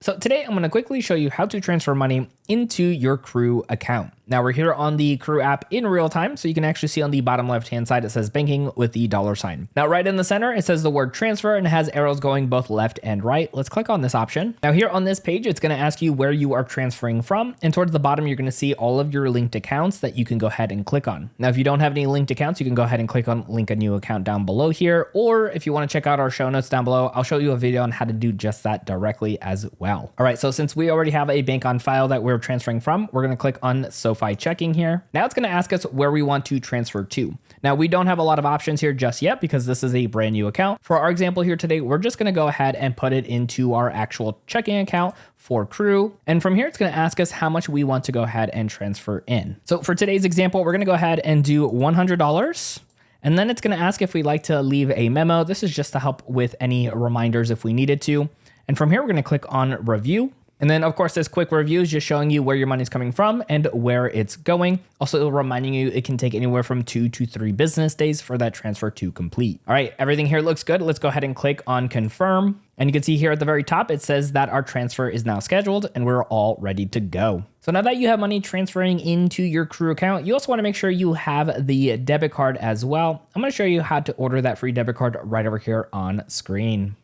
So today I'm going to quickly show you how to transfer money into your Crew account. Now we're here on the Crew app in real time, so you can actually see on the bottom left hand side it says banking with the $sign. Now right in the center it says the word transfer and it has arrows going both left and right. Let's click on this option. Now here on this page it's going to ask you where you are transferring from, and towards the bottom you're going to see all of your linked accounts that you can go ahead and click on. Now if you don't have any linked accounts, you can go ahead and click on link a new account down below here, or if you want to check out our show notes down below, I'll show you a video on how to do just that directly as well. All right, so since we already have a bank on file that we're transferring from, we're going to click on SoFi checking here. Now it's going to ask us where we want to transfer to. Now we don't have a lot of options here just yet because this is a brand new account. For our example here today, we're just going to go ahead and put it into our actual checking account for Crew. And from here, it's going to ask us how much we want to go ahead and transfer in. So for today's example, we're going to go ahead and do $100. And then it's going to ask if we'd like to leave a memo. This is just to help with any reminders if we needed to. And from here, we're going to click on review. And then of course, this quick review is just showing you where your money's coming from and where it's going. Also reminding you it can take anywhere from 2 to 3 business days for that transfer to complete. All right, everything here looks good. Let's go ahead and click on confirm. And you can see here at the very top, it says that our transfer is now scheduled and we're all ready to go. So now that you have money transferring into your Crew account, you also want to make sure you have the debit card as well. I'm going to show you how to order that free debit card right over here on screen.